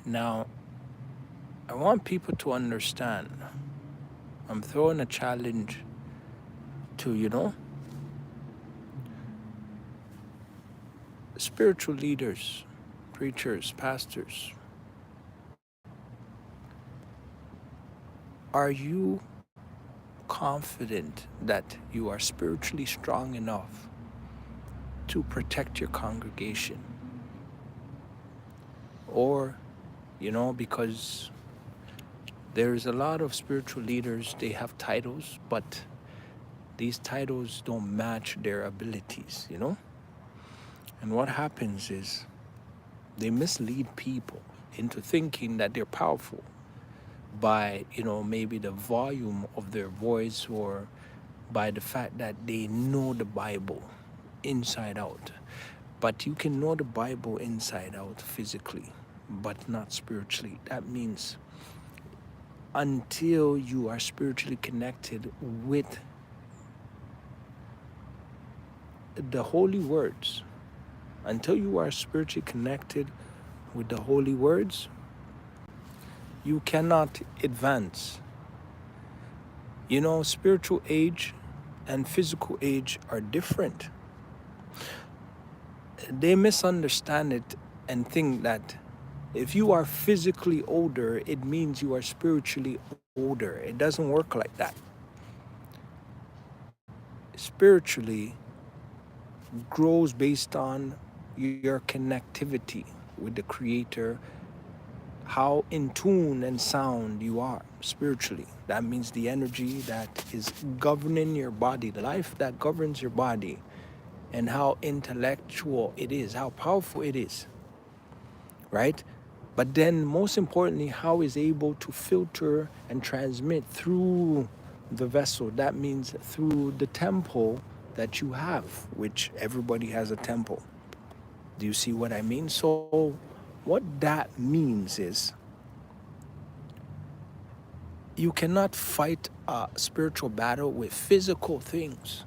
Now, I want people to understand. I'm throwing a challenge to, spiritual leaders, preachers, pastors. Are you confident that you are spiritually strong enough to protect your congregation? Or, because there's a lot of spiritual leaders, they have titles, but these titles don't match their abilities. And what happens is they mislead people into thinking that they're powerful by, maybe the volume of their voice or by the fact that they know the Bible inside out. But you can know the Bible inside out physically, but not spiritually. That means until you are spiritually connected with the holy words, until you are spiritually connected with the holy words, you cannot advance. Spiritual age and physical age are different. They misunderstand it and think that if you are physically older, it means you are spiritually older. It doesn't work like that. Spiritually grows based on your connectivity with the Creator, how in tune and sound you are spiritually. That means the energy that is governing your body, the life that governs your body, and how intellectual it is, how powerful it is, right? But then most importantly, how is able to filter and transmit through the vessel. That means through the temple that you have, which everybody has a temple. Do you see what I mean? So what that means is you cannot fight a spiritual battle with physical things.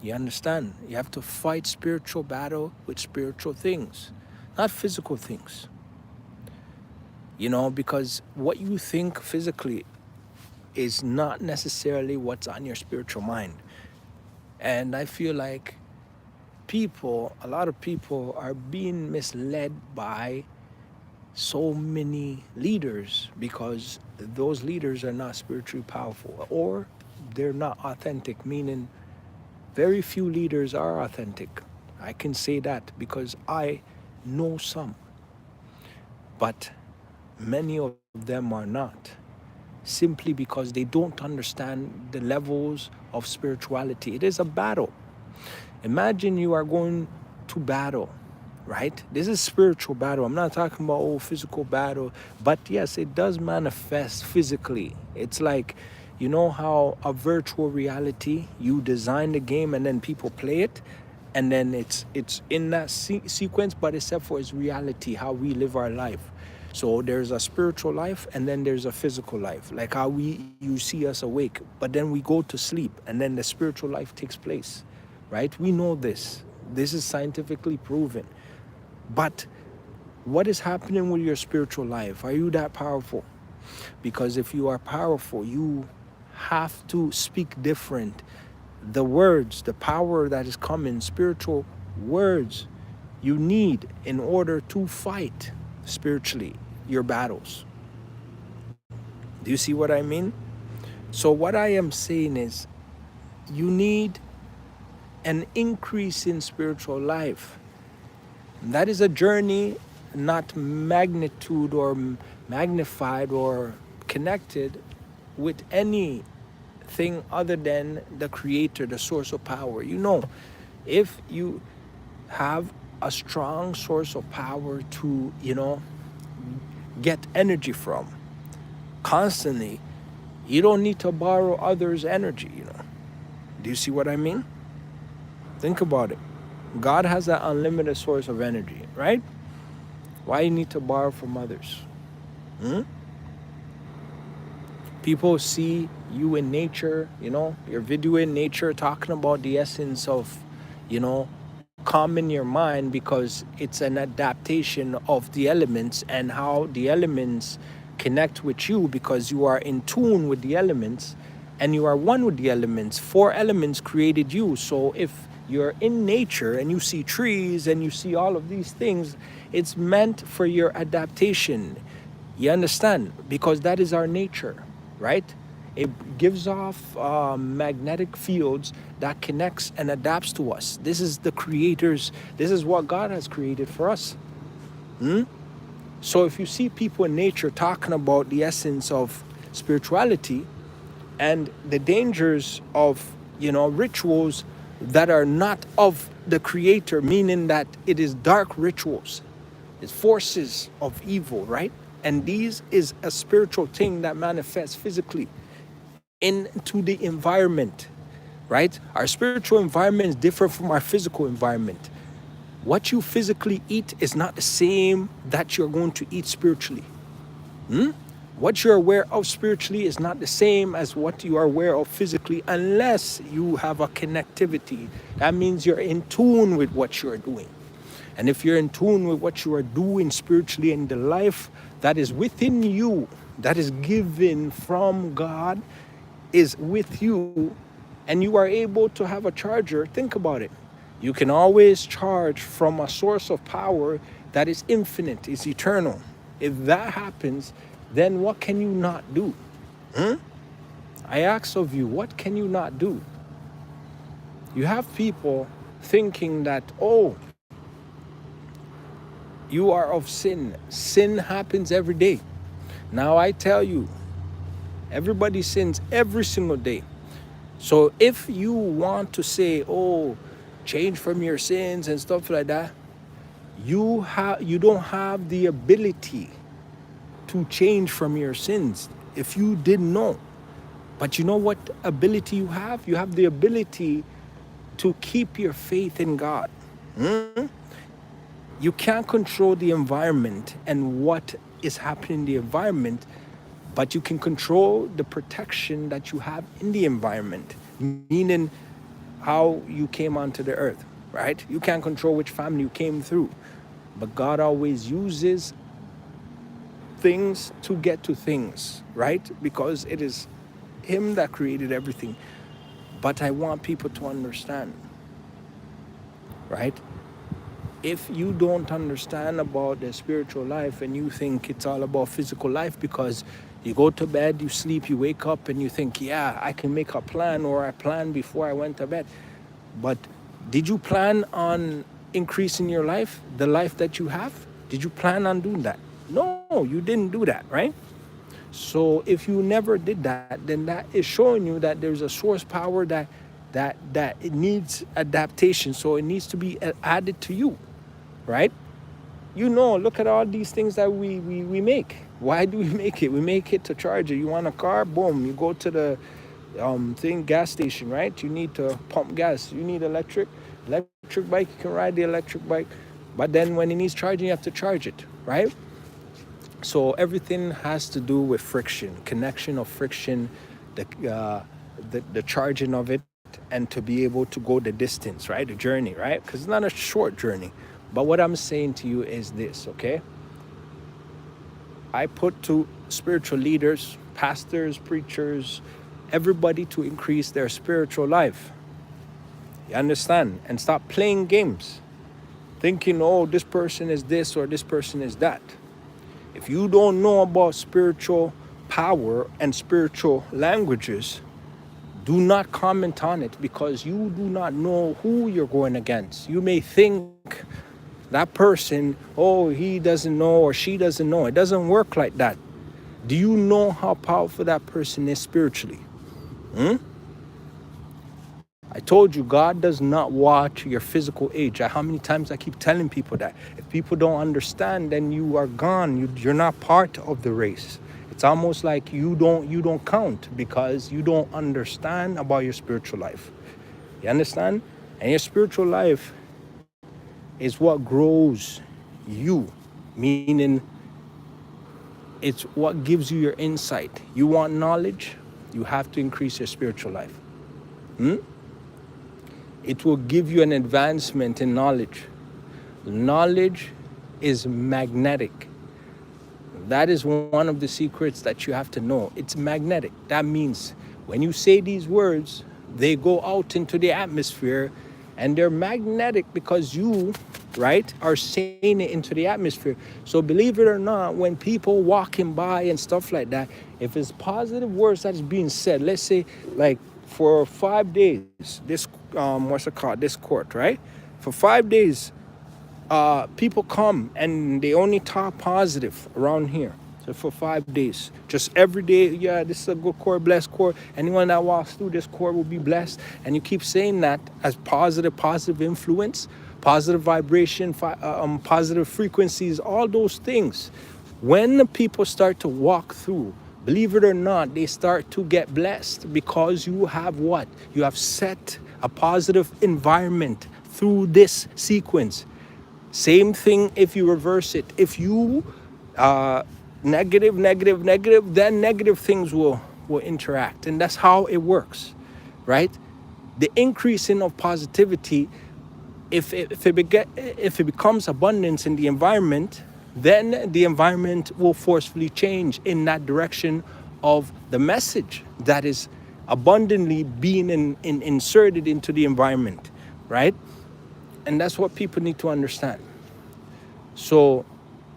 You understand? You have to fight spiritual battle with spiritual things, not physical things. Because what you think physically is not necessarily what's on your spiritual mind. And I feel like a lot of people are being misled by so many leaders because those leaders are not spiritually powerful or they're not authentic, meaning very few leaders are authentic. I can say that because I know some, but many of them are not, simply because they don't understand the levels of spirituality. It is a battle. Imagine you are going to battle, right? This is spiritual battle. I'm not talking about physical battle, but yes, it does manifest physically. It's like, how a virtual reality, you design the game and then people play it, and then it's in that sequence, but except for its reality, how we live our life. So there's a spiritual life and then there's a physical life, like how you see us awake, but then we go to sleep and then the spiritual life takes place, right? We know this. This is scientifically proven. But what is happening with your spiritual life? Are you that powerful? Because if you are powerful, you have to speak different. The words, the power that is coming, spiritual words, you need in order to fight spiritually your battles. Do you see what I mean? So what I am saying is you need an increase in spiritual life. That is a journey, not magnitude or magnified or connected with anything other than the Creator, the source of power. If you have a strong source of power to, get energy from constantly, you don't need to borrow others' energy. Do you see what I mean? Think about it. God has an unlimited source of energy, right? Why you need to borrow from others? People see you in nature, your video in nature talking about the essence of, calming your mind because it's an adaptation of the elements and how the elements connect with you, because you are in tune with the elements and you are one with the elements. Four elements created you. So if you're in nature and you see trees and you see all of these things, it's meant for your adaptation. You understand? Because that is our nature, right? It gives off magnetic fields that connects and adapts to us. This is the creators. This is what God has created for us. So if you see people in nature talking about the essence of spirituality and the dangers of, rituals that are not of the creator, meaning that it is dark rituals, it's forces of evil, right? And these is a spiritual thing that manifests physically into the environment, right? Our spiritual environment is different from our physical environment. What you physically eat is not the same that you're going to eat spiritually. What you're aware of spiritually is not the same as what you are aware of physically, unless you have a connectivity. That means you're in tune with what you're doing. And if you're in tune with what you are doing spiritually in the life that is within you, that is given from God, is with you, and you are able to have a charger, think about it. You can always charge from a source of power that is infinite, is eternal. If that happens, then what can you not do? I ask of you, what can you not do? You have people thinking that, oh, you are of sin. Sin happens every day. Now I tell you, everybody sins every single day. So if you want to say, oh, change from your sins and stuff like that, you don't have the ability to change from your sins if you didn't know. But you know what ability you have? You have the ability to keep your faith in God. You can't control the environment and what is happening in the environment, but you can control the protection that you have in the environment, meaning how you came onto the earth, right? You can't control which family you came through, but God always uses things to get to things, right? Because it is Him that created everything. But I want people to understand, right? If you don't understand about the spiritual life and you think it's all about physical life, because you go to bed, you sleep, you wake up and you think, yeah, I can make a plan, or I planned before I went to bed. But did you plan on increasing your life, the life that you have? Did you plan on doing that? No, you didn't do that, right? So if you never did that, then that is showing you that there's a source power that it needs adaptation. So it needs to be added to you, right? Look at all these things that we make. Why do we make it? We make it to charge it. You want a car? Boom. You go to the gas station, right? You need to pump gas. You need electric bike. You can ride the electric bike. But then when it needs charging, you have to charge it, right? So everything has to do with friction, connection of friction, the charging of it, and to be able to go the distance, right? The journey, right? Because it's not a short journey. But what I'm saying to you is this, okay? I put to spiritual leaders, pastors, preachers, everybody to increase their spiritual life. You understand? And stop playing games, thinking, oh, this person is this or this person is that. If you don't know about spiritual power and spiritual languages, do not comment on it, because you do not know who you're going against. You may think that person, oh, he doesn't know or she doesn't know. It doesn't work like that. Do you know how powerful that person is spiritually? I told you, God does not watch your physical age. How many times I keep telling people that? If people don't understand, then you are gone. You're not part of the race. It's almost like you don't count, because you don't understand about your spiritual life. You understand? And your spiritual life is what grows you, meaning it's what gives you your insight. You want knowledge, you have to increase your spiritual life. It will give you an advancement in knowledge. Knowledge is magnetic. That is one of the secrets that you have to know. It's magnetic. That means when you say these words, they go out into the atmosphere and they're magnetic because you, right, are saying it into the atmosphere. So believe it or not, when people walking by and stuff like that, if it's positive words that is being said, let's say like for 5 days, this what's it called? This court, right? For 5 days, people come and they only talk positive around here. So for 5 days, just every day, yeah, this is a good court, blessed court. Anyone that walks through this court will be blessed. And you keep saying that as positive influence, positive vibration, positive frequencies, all those things. When the people start to walk through, believe it or not, they start to get blessed because you have what? You have set a positive environment through this sequence. Same thing if you reverse it. If you negative, then negative things will interact. And that's how it works, right? The increasing of positivity, if it becomes abundance in the environment, then the environment will forcefully change in that direction of the message that is abundantly being inserted into the environment, right? And that's what people need to understand. So,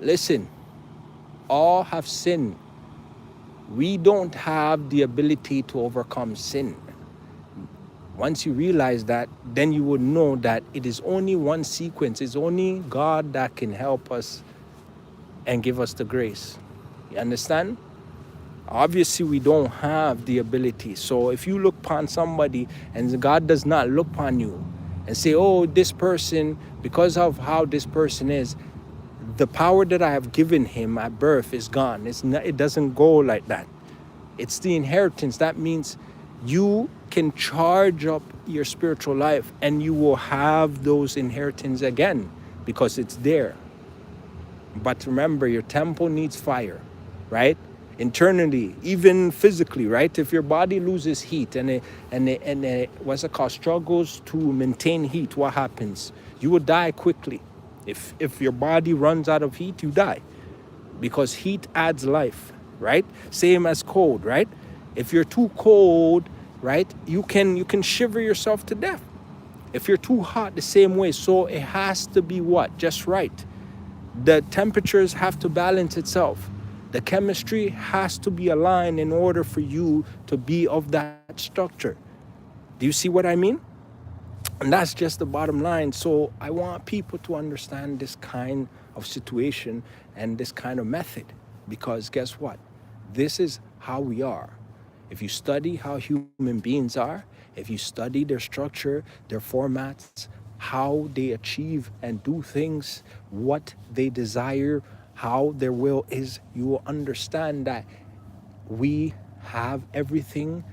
listen, all have sinned. We don't have the ability to overcome sin. Once you realize that, then you will know that it is only one sequence. It's only God that can help us and give us the grace. You understand? Obviously, we don't have the ability. So if you look upon somebody and God does not look upon you and say, oh, this person, because of how this person is, the power that I have given him at birth is gone. It doesn't go like that. It's the inheritance. That means you can charge up your spiritual life and you will have those inheritance again because it's there. But remember, your temple needs fire, right? Internally, even physically, right? If your body loses heat and what's it called, struggles to maintain heat, what happens? You will die quickly. If your body runs out of heat, you die because heat adds life, right? Same as cold, right? If you're too cold, right, you can shiver yourself to death. If you're too hot, the same way. So it has to be what? Just right. The temperatures have to balance itself. The chemistry has to be aligned in order for you to be of that structure. Do you see what I mean? And that's just the bottom line. So I want people to understand this kind of situation and this kind of method, because guess what? This is how we are. If you study how human beings are, if you study their structure, their formats, how they achieve and do things, what they desire, how their will is, you will understand that we have everything,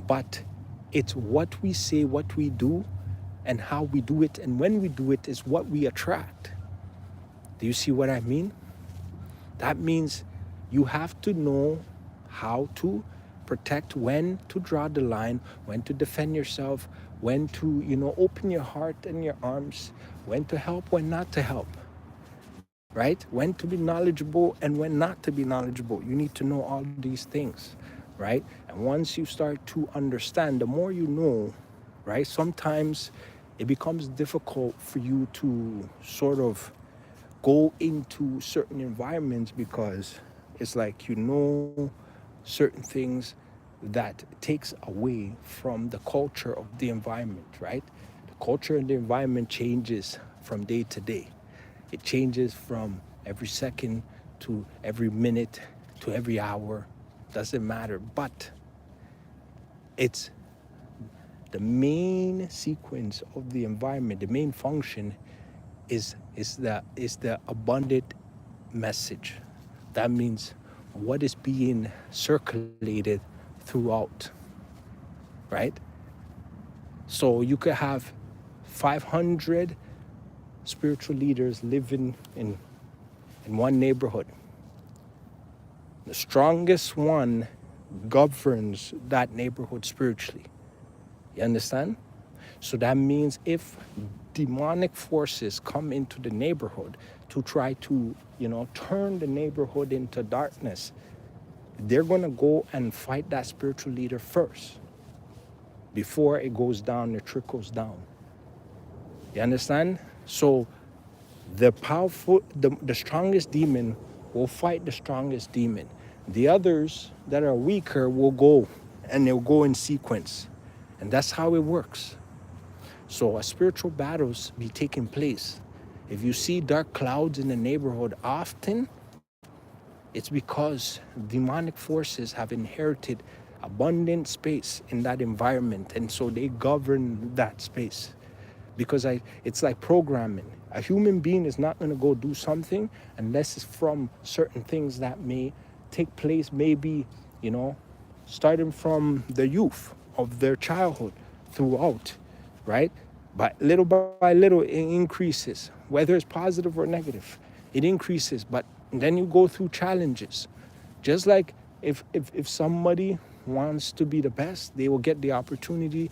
but it's what we say, what we do, and how we do it, and when we do it is what we attract. Do you see what I mean? That means you have to know how to protect, when to draw the line, when to defend yourself, when to, open your heart and your arms, when to help, when not to help, right? When to be knowledgeable and when not to be knowledgeable. You need to know all these things, right? And once you start to understand, the more you know, right? Sometimes it becomes difficult for you to sort of go into certain environments because it's like certain things that takes away from the culture of the environment, right? The culture and the environment changes from day to day. It changes from every second to every minute to every hour. Doesn't matter. But it's the main sequence of the environment, the main function is the abundant message. That means what is being circulated throughout, right? So you could have 500 spiritual leaders living in one neighborhood. The strongest one governs that neighborhood spiritually. You understand? So that means if demonic forces come into the neighborhood to try to, turn the neighborhood into darkness, they're going to go and fight that spiritual leader first before it goes down, it trickles down. You understand? So the strongest demon will fight the strongest demon. The others that are weaker will go, and they'll go in sequence. And that's how it works. So a spiritual battles be taking place. If you see dark clouds in the neighborhood often, it's because demonic forces have inherited abundant space in that environment, and so they govern that space. Because it's like programming. A human being is not going to go do something unless it's from certain things that may take place, maybe, starting from the youth of their childhood throughout, right? But little by little, it increases, whether it's positive or negative. It increases, but then you go through challenges. Just like if somebody wants to be the best, they will get the opportunity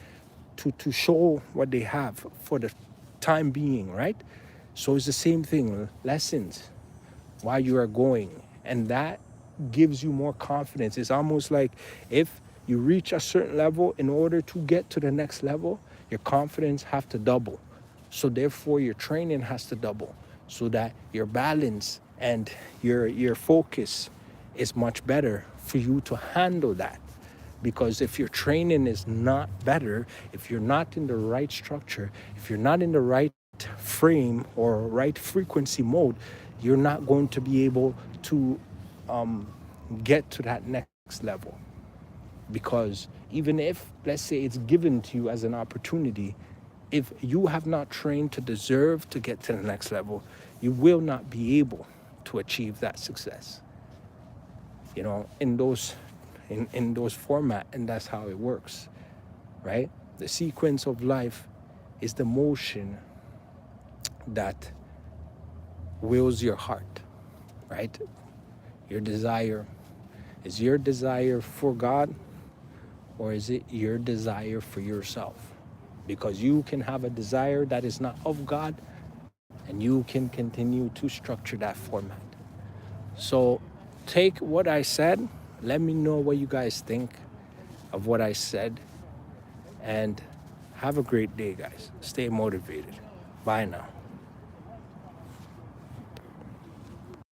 to show what they have for the time being, right? So it's the same thing, lessons while you are going. And that gives you more confidence. It's almost like if you reach a certain level, in order to get to the next level, your confidence have to double. So therefore your training has to double so that your balance and your focus is much better for you to handle that. Because if your training is not better, if you're not in the right structure, if you're not in the right frame or right frequency mode, you're not going to be able to get to that next level. Because even if, let's say, it's given to you as an opportunity, if you have not trained to deserve to get to the next level, you will not be able to achieve that success. In those format, and that's how it works, right? The sequence of life is the motion that wills your heart, right? Your desire. Is your desire for God, or is it your desire for yourself? Because you can have a desire that is not of God, and you can continue to structure that format. So take what I said. Let me know what you guys think of what I said. And have a great day, guys. Stay motivated. Bye now.